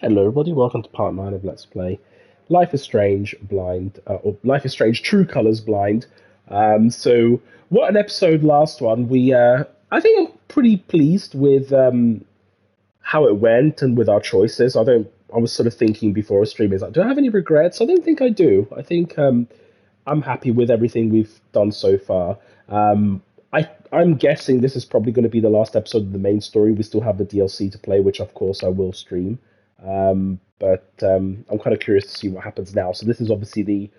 Hello, everybody. Welcome to part 9 of Let's Play Life is Strange Blind, or Life is Strange True Colors Blind. What an episode last one. I think I'm pretty pleased with how it went and with our choices. I was sort of thinking before a stream is like, do I have any regrets? I don't think I do. I think I'm happy with everything we've done so far. I'm guessing this is probably going to be the last episode of the main story. We still have the DLC to play, which of course I will stream. But I'm kind of curious to see what happens now. So this is obviously the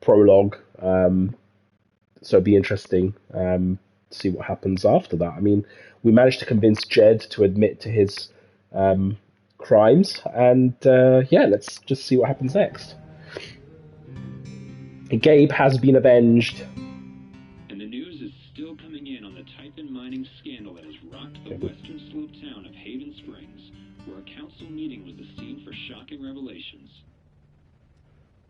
prologue. So it'd be interesting to see what happens after that. I mean, we managed to convince Jed to admit to his um, crimes, and yeah, let's just see what happens next. Gabe has been avenged. And the news is still coming in on the Typhon mining scandal that has rocked the western slope town of Haven Springs, where a council meeting was the scene for shocking revelations.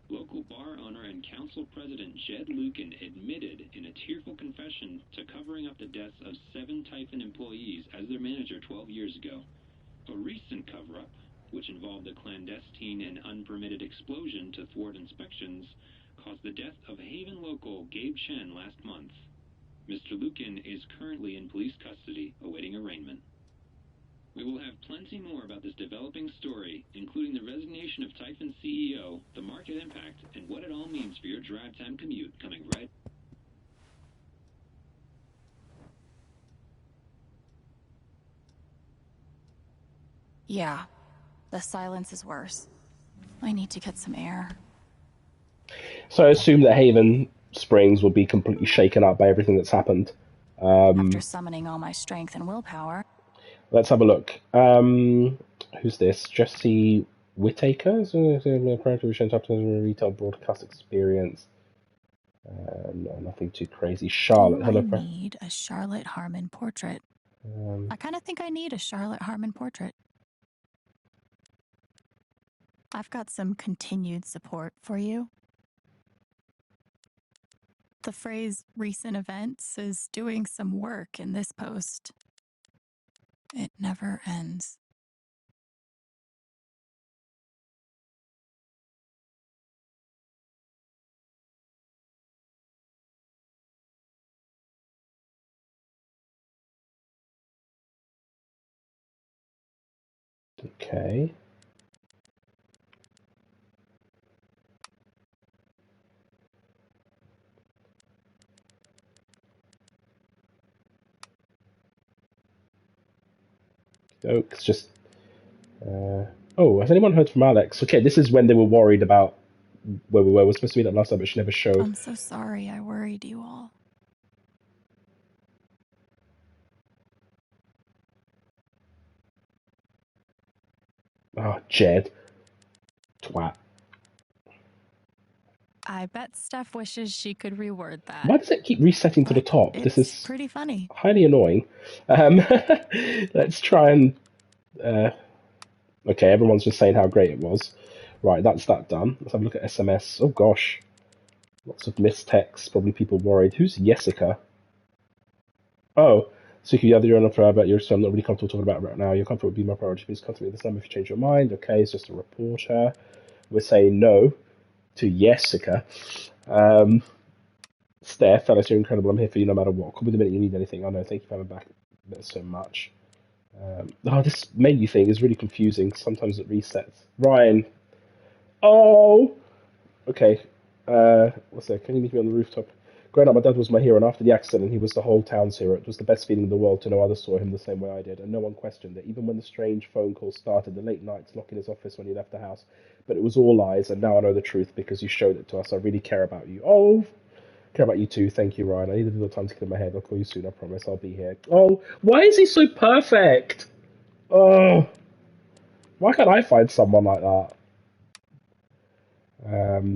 Local bar owner and council president Jed Lucan admitted in a tearful confession to covering up the deaths of 7 Typhon employees as their manager 12 years ago. A recent cover-up, which involved a clandestine and unpermitted explosion to thwart inspections, caused the death of Haven local Gabe Chen last month. Mr. Lucan is currently in police custody, awaiting arraignment. We will have plenty more about this developing story, including the resignation of Typhon CEO, the market impact, and what it all means for your drive time commute, coming right. Yeah, the silence is worse. I need to get some air. So I assume that Haven Springs will be completely shaken up by everything that's happened. After summoning all my strength and willpower. Let's have a look. Who's this? Jesse Whittaker? Is a character who shows up to a retail broadcast experience. No, nothing too crazy. Charlotte, hello. I need a Charlotte Harmon portrait. I kind of think I need a Charlotte Harmon portrait. I've got some continued support for you. The phrase recent events is doing some work in this post. It never ends. Okay. Oh, it's just. Oh, has anyone heard from Alex? Okay, this is when they were worried about where we were. We're supposed to be that last time, but she never showed. I'm so sorry I worried you all. Oh, Jed. Twat. I bet Steph wishes she could reword that. Why does it keep resetting to the top? This is pretty funny. Highly annoying. Let's try and. Okay, everyone's just saying how great it was. Right, that's that done. Let's have a look at SMS. Oh gosh. Lots of missed texts. Probably people worried. Who's Jessica? Oh, Suki, the other you're on for about your so I'm not really comfortable talking about it right now. Your comfort would be my priority. Please contact me at this number if you change your mind. Okay, it's just a reporter. We're saying no to Jessica. Steph, Alice, you're incredible. I'm here for you no matter what. Call me the minute you need anything. I know. Thank you for having back so much. This menu thing is really confusing. Sometimes it resets. Ryan. Oh. Okay. What's that? Can you meet me on the rooftop? Growing up, my dad was my hero, and after the accident, he was the whole town's hero. It was the best feeling in the world to know others saw him the same way I did, and no one questioned it. Even when the strange phone calls started, the late nights locking his office when he left the house. But it was all lies, and now I know the truth because you showed it to us. I really care about you. Oh, care about you too. Thank you, Ryan. I need a little time to clear my head. I'll call you soon. I promise. I'll be here. Oh, why is he so perfect? Oh, why can't I find someone like that?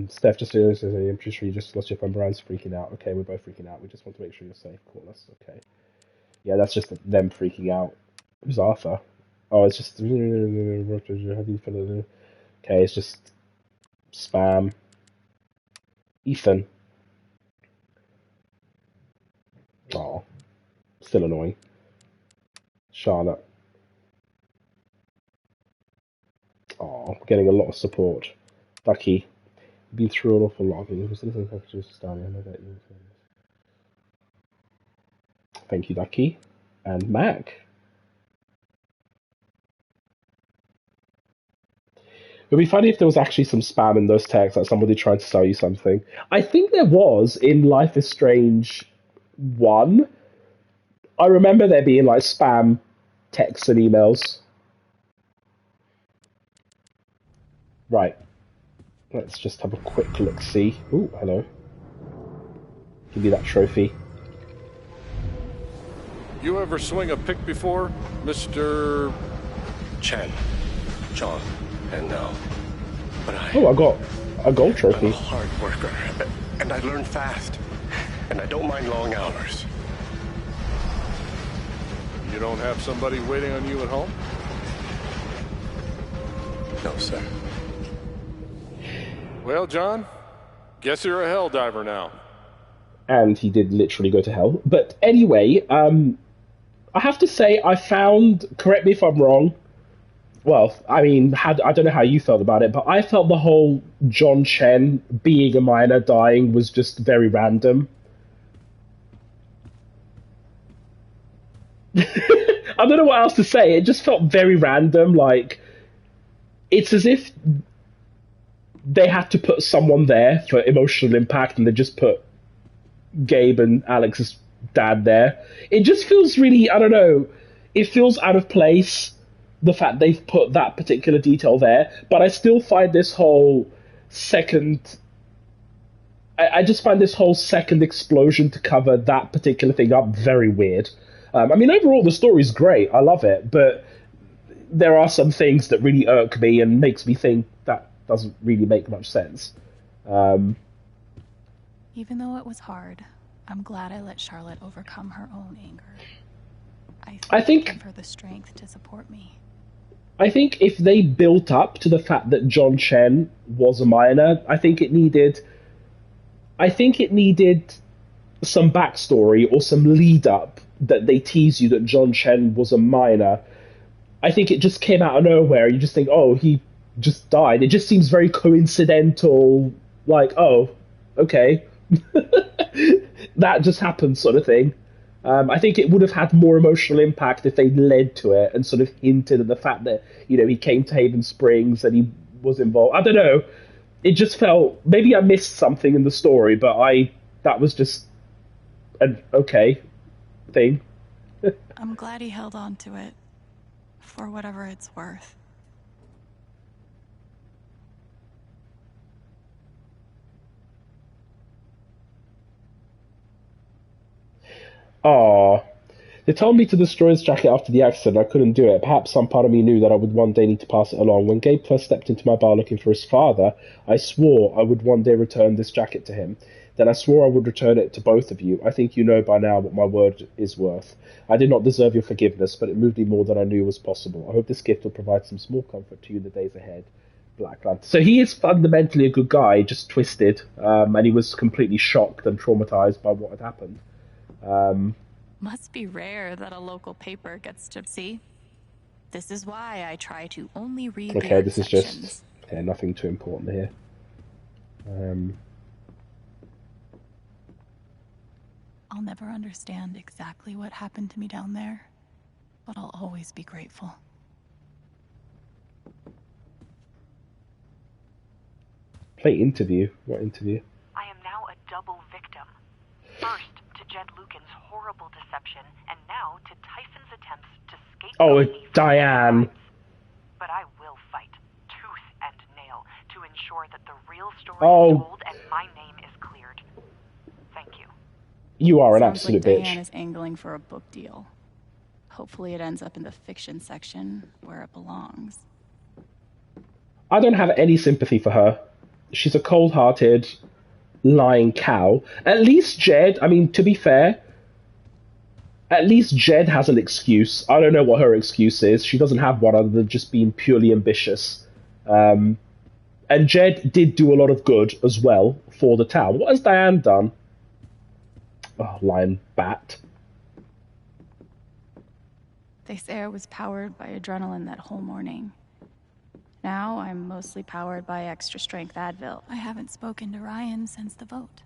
Steph, just says, I'm pretty sure you just lost your phone. Brian's freaking out. Okay, we're both freaking out. We just want to make sure you're safe. Call us. Okay. Yeah, that's just them freaking out. Who's Arthur? Oh, it's just. Okay, it's just spam. Ethan. Oh, still annoying. Charlotte. Wow, getting a lot of support. Ducky, been through an awful lot of things. Thank you, Ducky. And Mac. It would be funny if there was actually some spam in those texts, like somebody tried to sell you something. I think there was in Life is Strange 1. I remember there being like spam texts and emails. Right. Let's just have a quick look-see. Ooh, hello. Give me that trophy. You ever swing a pick before, Mr. Chen, John, and now. But Oh, I got a gold I'm trophy. a hard worker, and I learn fast, and I don't mind long hours. You don't have somebody waiting on you at home? No, sir. Well, John, guess you're a hell diver now. And he did literally go to hell. But anyway, I have to say, I found, correct me if I'm wrong, well, I mean, I don't know how you felt about it, but I felt the whole John Chen being a minor dying was just very random. I don't know what else to say. It just felt very random. Like, it's as if they had to put someone there for emotional impact and they just put Gabe and Alex's dad there. It just feels really, I don't know, it feels out of place, the fact they've put that particular detail there, but I still find this whole second... I just find this whole second explosion to cover that particular thing up very weird. I mean, overall, the story's great. I love it, but there are some things that really irk me and makes me think that doesn't really make much sense. Even though it was hard, I'm glad I let Charlotte overcome her own anger. I think it gave her the strength to support me. I think if they built up to the fact that John Chen was a minor, I think it needed some backstory or some lead up that they tease you that John Chen was a minor. I think it just came out of nowhere. You just think, oh, he just died. It just seems very coincidental, like, oh, okay. That just happened, sort of thing. I think it would have had more emotional impact if they led to it and sort of hinted at the fact that, you know, he came to Haven Springs and he was involved. I don't know. It just felt, maybe I missed something in the story, but that was just an okay thing. I'm glad he held on to it, for whatever it's worth. Aww. They told me to destroy his jacket after the accident. I couldn't do it. Perhaps some part of me knew that I would one day need to pass it along. When Gabe first stepped into my bar looking for his father, I swore I would one day return this jacket to him. Then I swore I would return it to both of you. I think you know by now what my word is worth. I did not deserve your forgiveness, but it moved me more than I knew was possible. I hope this gift will provide some small comfort to you in the days ahead. Black Lantern. So he is fundamentally a good guy, just twisted, and he was completely shocked and traumatized by what had happened. Must be rare that a local paper gets to see. This is why I try to only read okay, the this is just nothing too important here. I'll never understand exactly what happened to me down there, but I'll always be grateful. Play interview. What interview? I am now a double victim. First to Jed Lucan's horrible deception, and now to Tyson's attempts to scapegoat me for Diane. crimes. But I will fight, tooth and nail, to ensure that the real story is told and my name is cleared. Thank you. You are an Sounds absolute like bitch. Diane is angling for a book deal. Hopefully it ends up in the fiction section where it belongs. I don't have any sympathy for her. She's a cold-hearted, lying cow. At least Jed, I mean, to be fair, at least Jed has an excuse. I don't know what her excuse is. She doesn't have one other than just being purely ambitious. And Jed did do a lot of good as well for the town. What has Diane done? Oh, lying bat. They say I was powered by adrenaline that whole morning. Now I'm mostly powered by extra strength Advil. I haven't spoken to Ryan since the vote.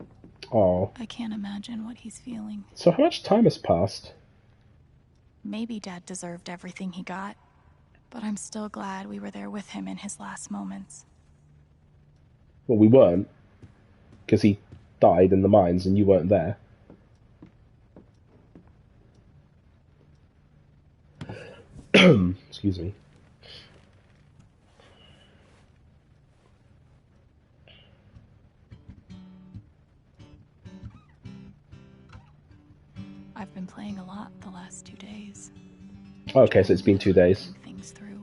Oh. I can't imagine what he's feeling. So how much time has passed? Maybe Dad deserved everything he got, but I'm still glad we were there with him in his last moments. Well, we weren't, because he died in the mines and you weren't there. Excuse me. I've been playing a lot the last 2 days. Okay, so it's been 2 days. Things through.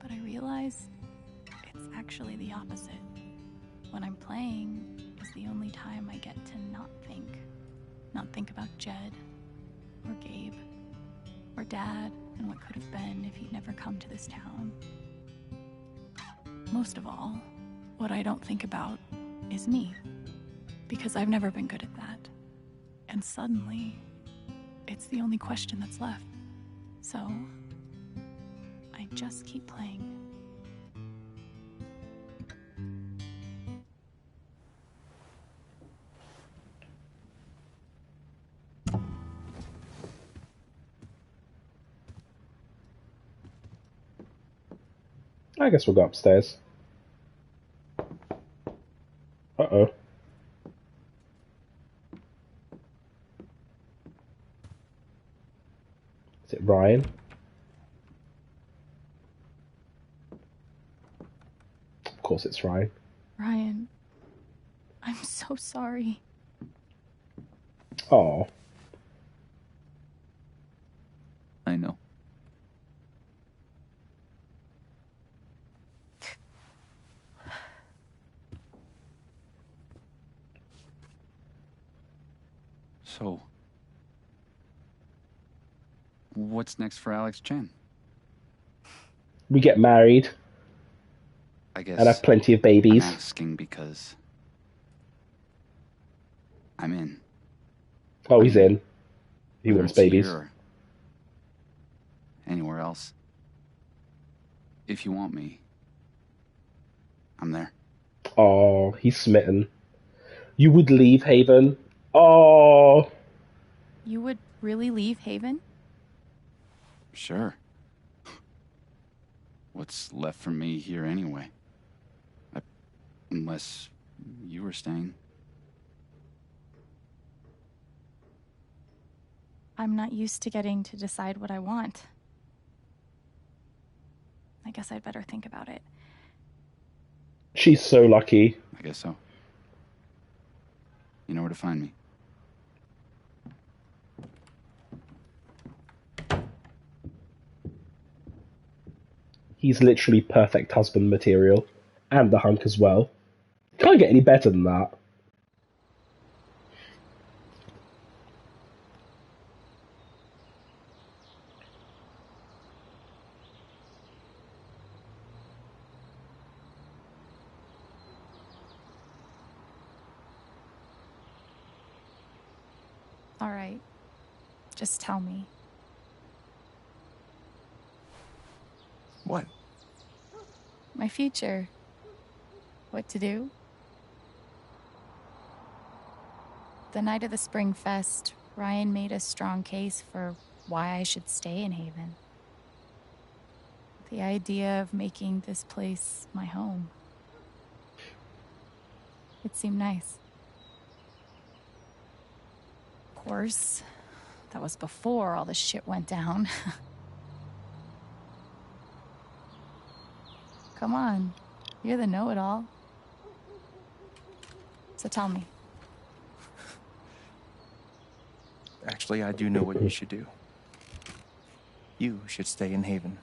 But I realize it's actually the opposite. When I'm playing is the only time I get to not think. Not think about Jed, or Gabe, or Dad, and what could have been if he'd never come to this town. Most of all, what I don't think about is me. Because I've never been good at that. And suddenly, it's the only question that's left. So, I just keep playing. I guess we'll go upstairs. Uh-oh. Is it Ryan? Of course it's Ryan. Ryan, I'm so sorry. Oh. I know. So, what's next for Alex Chen? We get married. I guess. And have plenty of babies. I'm asking because I'm in. Oh, he's in. He wants babies. Here or anywhere else. If you want me, I'm there. Oh, he's smitten. You would leave Haven? Oh. You would really leave Haven? Sure. What's left for me here anyway? Unless you were staying. I'm not used to getting to decide what I want. I guess I'd better think about it. She's so lucky. I guess so. You know where to find me. He's literally perfect husband material. And the hunk as well. Can't get any better than that. All right. Just tell me. What? My future. What to do? The night of the Spring Fest, Ryan made a strong case for why I should stay in Haven. The idea of making this place my home. It seemed nice. Of course, that was before all the shit went down. Come on, you're the know-it-all. So tell me. Actually, I do know what you should do. You should stay in Haven.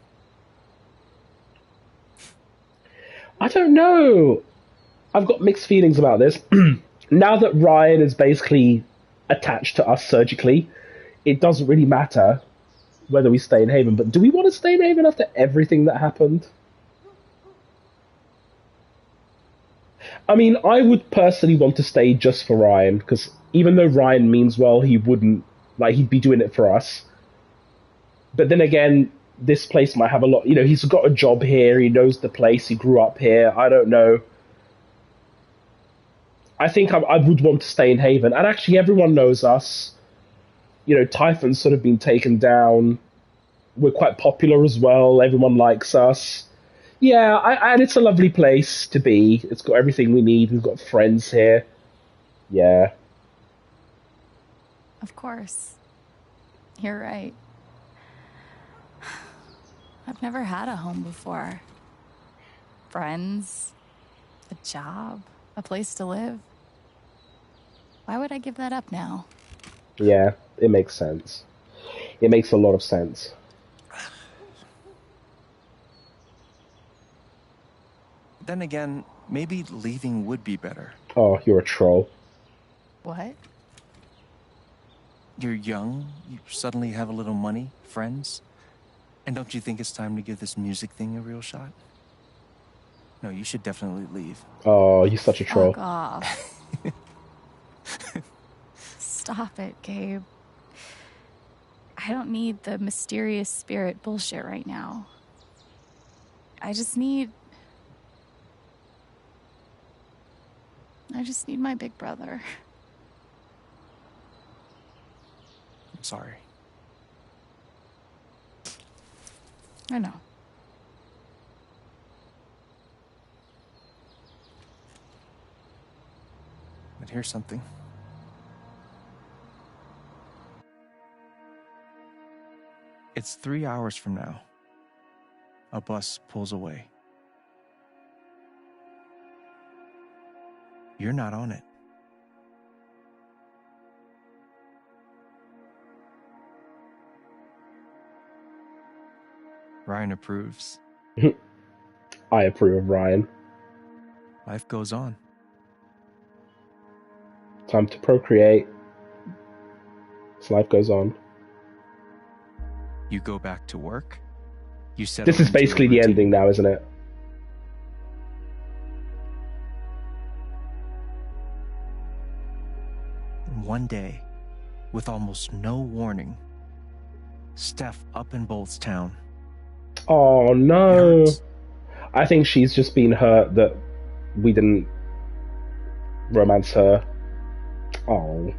I don't know. I've got mixed feelings about this. Now that Ryan is basically attached to us surgically, it doesn't really matter whether we stay in Haven. But do we want to stay in Haven after everything that happened? I mean, I would personally want to stay just for Ryan, because even though Ryan means well, he wouldn't, like, he'd be doing it for us. But then again, this place might have a lot. He's got a job here. He knows the place. He grew up here. I don't know. I think I would want to stay in Haven. And actually, everyone knows us. Typhon's sort of been taken down. We're quite popular as well. Everyone likes us. Yeah, and it's a lovely place to be. It's got everything we need. We've got friends here. Yeah. Of course. You're right. I've never had a home before. Friends, a job, a place to live. Why would I give that up now? Yeah, it makes sense. It makes a lot of sense. Then again, maybe leaving would be better. Oh, you're a troll. What? You're young, you suddenly have a little money, friends. And don't you think it's time to give this music thing a real shot? No, you should definitely leave. Oh, you're such a troll. Fuck off. Stop it, Gabe. I don't need the mysterious spirit bullshit right now. I just need my big brother. I'm sorry. I know. But here's something. It's 3 hours from now. A bus pulls away. You're not on it. Ryan approves. I approve of Ryan. Life goes on. Time to procreate. So life goes on. You go back to work. You settle This is into a basically the routine. ending now, isn't it? And one day, with almost no warning, Steph up and bolts town. Oh It no. hurts. I think she's just been hurt that we didn't romance her. Oh.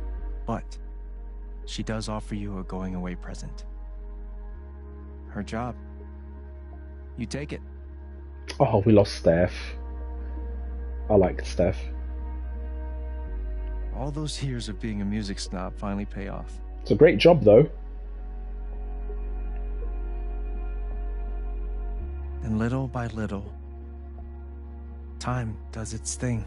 But she does offer you a going away present. Her job. You take it. Oh, we lost Steph. I like Steph. All those years of being a music snob finally pay off. It's a great job, though. And little by little, time does its thing.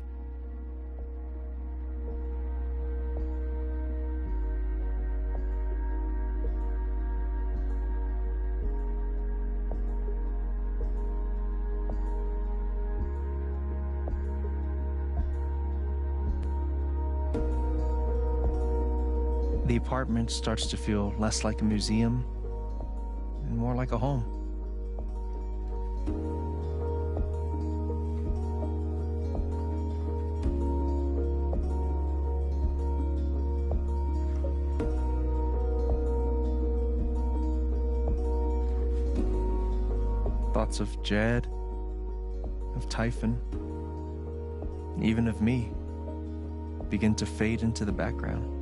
The apartment starts to feel less like a museum and more like a home. Thoughts of Jed, of Typhon, and even of me begin to fade into the background.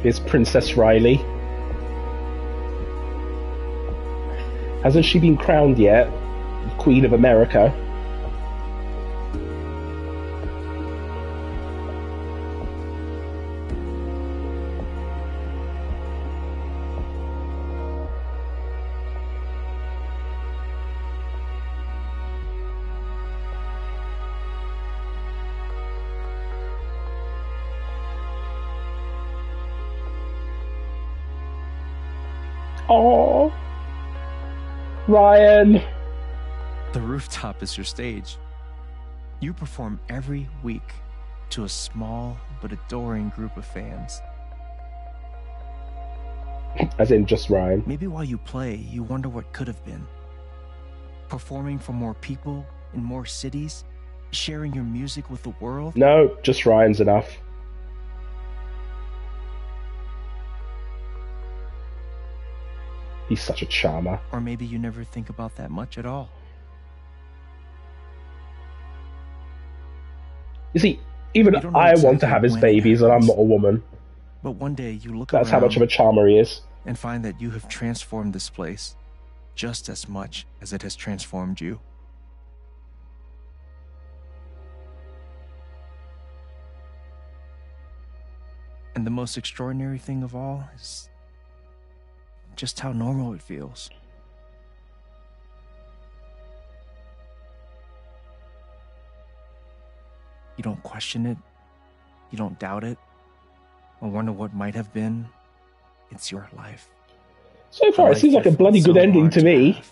Here's Princess Riley. Hasn't she been crowned yet? Queen of America. Oh, Ryan. The rooftop is your stage. You perform every week to a small but adoring group of fans. As in just Ryan. Maybe while you play, you wonder what could have been. Performing for more people in more cities, sharing your music with the world. No, just Ryan's enough. He's such a charmer. Or maybe you never think about that much at all. You see, even I want to have his babies, and I'm not a woman. But one day you look That's how much of a charmer he is. And find that you have transformed this place just as much as it has transformed you. And the most extraordinary thing of all is just how normal it feels. You don't question it. You don't doubt it. Or wonder what might have been. It's your life. So far, it seems like a bloody good ending to me.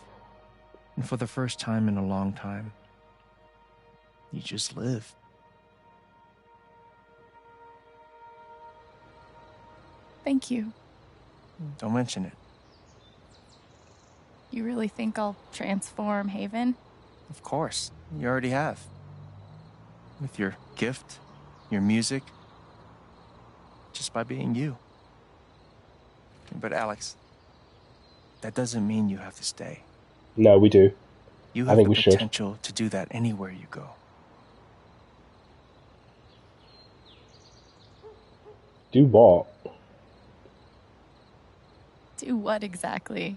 And for the first time in a long time, you just live. Thank you. Don't mention it. You really think I'll transform Haven? Of course. You already have. With your gift, your music, just by being you. But Alex, that doesn't mean you have to stay. No, we do. You have the potential to do that anywhere you go. Do what? Do what exactly?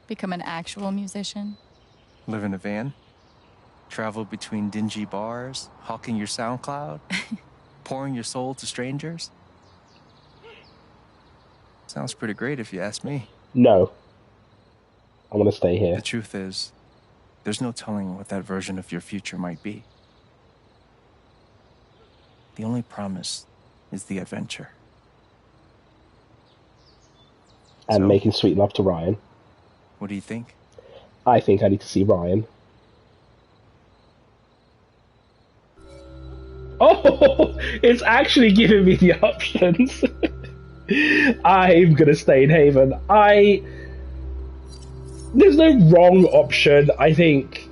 Become an actual musician? Live in a van? Travel between dingy bars? Hawking your SoundCloud? Pouring your soul to strangers? Sounds pretty great if you ask me. No. I want to stay here. The truth is, there's no telling what that version of your future might be. The only promise is the adventure. And making sweet love to Ryan. What do you think? I think I need to see Ryan. Oh, it's actually giving me the options. I'm gonna stay in Haven. There's no wrong option. I think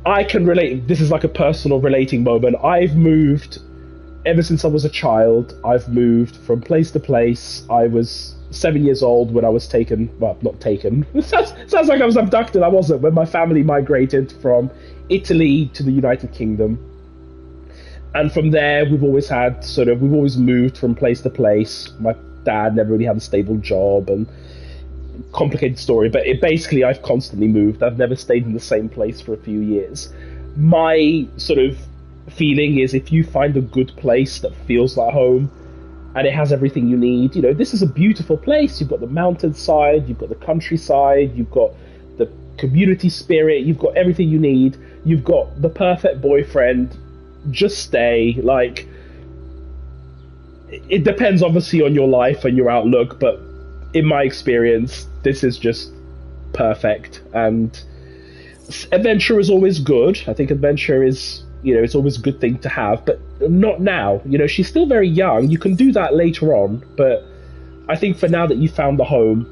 I can relate. This is like a personal relating moment. I've moved ever since I was a child. I've moved from place to place. I was 7 years old when I was taken. Well, not taken. Sounds like I was abducted. I wasn't. When my family migrated from Italy to the United Kingdom. And from there, we've always moved from place to place. My dad never really had a stable job, and complicated story, but basically I've constantly moved. I've never stayed in the same place for a few years. My sort of feeling is if you find a good place that feels like home, and it has everything you need, this is a beautiful place. You've got the mountainside, you've got the countryside, you've got the community spirit, you've got everything you need, you've got the perfect boyfriend. Just stay. Like, it depends obviously on your life and your outlook, but in my experience, this is just perfect. And adventure is always good. I think adventure is, it's always a good thing to have, but not now. She's still very young. You can do that later on, but I think for now that you found the home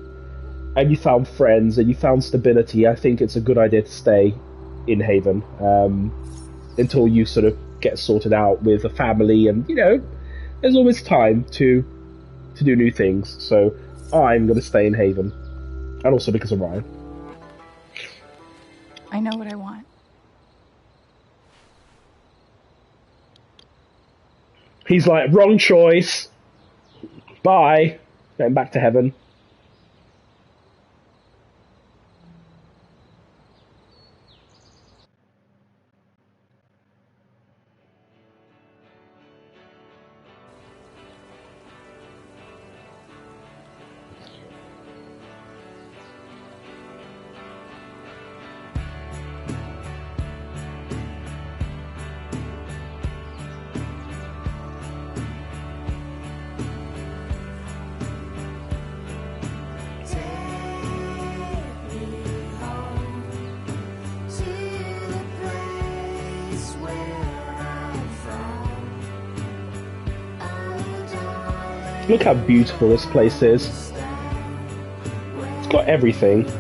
and you found friends and you found stability, I think it's a good idea to stay in Haven until you sort of get sorted out with a family, and there's always time to do new things. So I'm going to stay in Haven, and also because of Ryan. I know what I want. He's like, wrong choice. Bye. Going back to heaven. Look how beautiful this place is. It's got everything.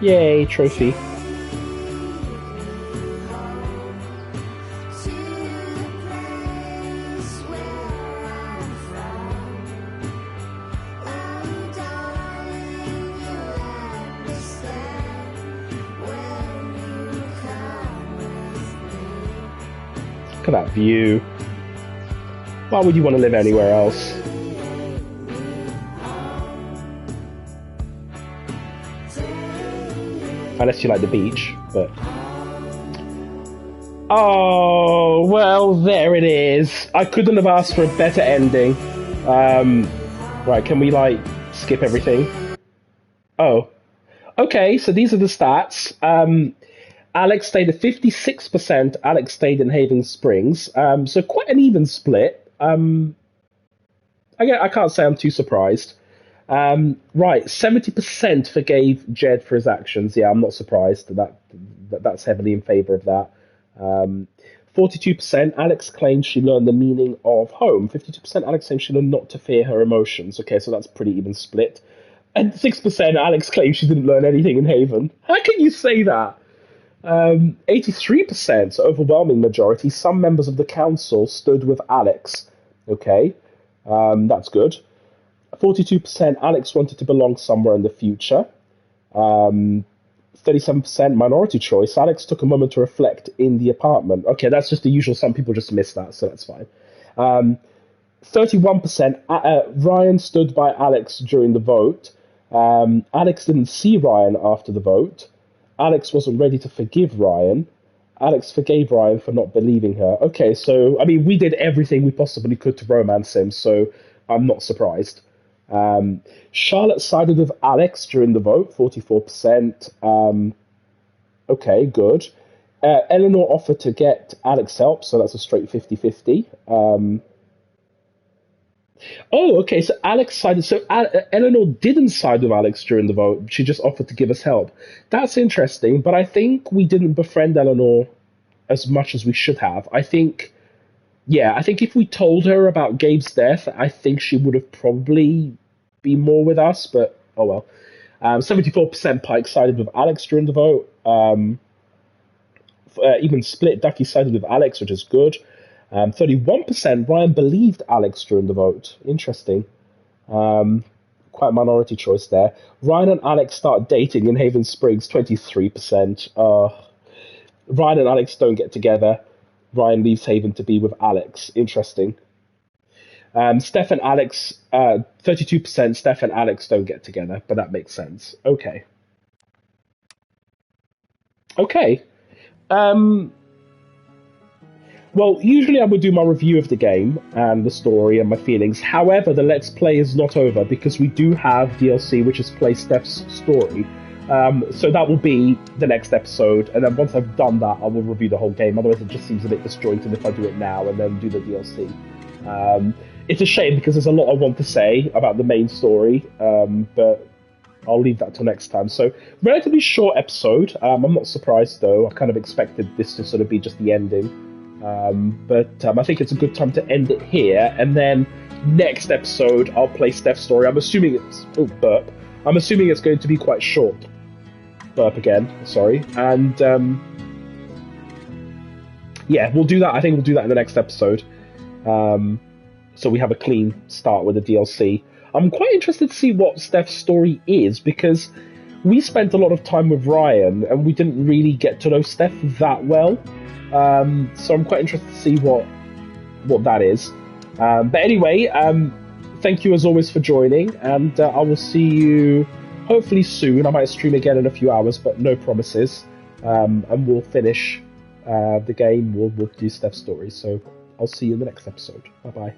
Yay, trophy. Look at that view. Why would you want to live anywhere else? Unless you like the beach, but... Oh, well, there it is. I couldn't have asked for a better ending. Right, can we, like, skip everything? Oh. Okay, so these are the stats. Alex stayed at 56%. Alex stayed in Haven Springs. So quite an even split. I can't say I'm too surprised. Right, 70% forgave Jed for his actions. Yeah, I'm not surprised. That's heavily in favour of that. 42% Alex claims she learned the meaning of home. 52% Alex claims she learned not to fear her emotions. Okay, so that's pretty even split. And 6% Alex claims she didn't learn anything in Haven. How can you say that? 83%, so overwhelming majority, some members of the council stood with Alex. Okay, that's good. 42% Alex wanted to belong somewhere in the future. 37% minority choice. Alex took a moment to reflect in the apartment. Okay, that's just the usual. Some people just miss that, so that's fine. 31% Ryan stood by Alex during the vote. Alex didn't see Ryan after the vote. Alex wasn't ready to forgive Ryan. Alex forgave Ryan for not believing her. Okay, so, I mean, we did everything we possibly could to romance him, so I'm not surprised. Charlotte sided with Alex during the vote, 44%. Okay, good. Eleanor offered to get Alex help, so that's a straight 50-50. Oh, okay, so Alex sided... So Eleanor didn't side with Alex during the vote. She just offered to give us help. That's interesting, but I think we didn't befriend Eleanor as much as we should have. I think if we told her about Gabe's death, I think she would have probably been more with us, but oh well. 74% Pike sided with Alex during the vote. Even split, Ducky sided with Alex, which is good. 31% Ryan believed Alex during the vote. Interesting. Quite a minority choice there. Ryan and Alex start dating in Haven Springs, 23%. Ryan and Alex don't get together. Ryan leaves Haven to be with Alex. Interesting. Steph and Alex, 32% Steph and Alex don't get together, but that makes sense. Okay. Well, usually I would do my review of the game and the story and my feelings. However, the Let's Play is not over because we do have DLC, which is Play Steph's Story. So that will be the next episode, and then once I've done that, I will review the whole game. Otherwise, it just seems a bit disjointed if I do it now and then do the DLC. It's a shame because there's a lot I want to say about the main story, but I'll leave that till next time. So, relatively short episode. I'm not surprised, though. I kind of expected this to sort of be just the ending. But I think it's a good time to end it here, and then next episode, I'll play Steph's Story. I'm assuming it's... Oh, burp. I'm assuming it's going to be quite short. Burp again, sorry. And, yeah, we'll do that. I think we'll do that in the next episode. So we have a clean start with the DLC. I'm quite interested to see what Steph's story is, because we spent a lot of time with Ryan, and we didn't really get to know Steph that well. So I'm quite interested to see what that is. But anyway, thank you as always for joining, and I will see you hopefully soon. I might stream again in a few hours, but no promises. And we'll finish the game. We'll do Steph's Story. So I'll see you in the next episode. Bye bye.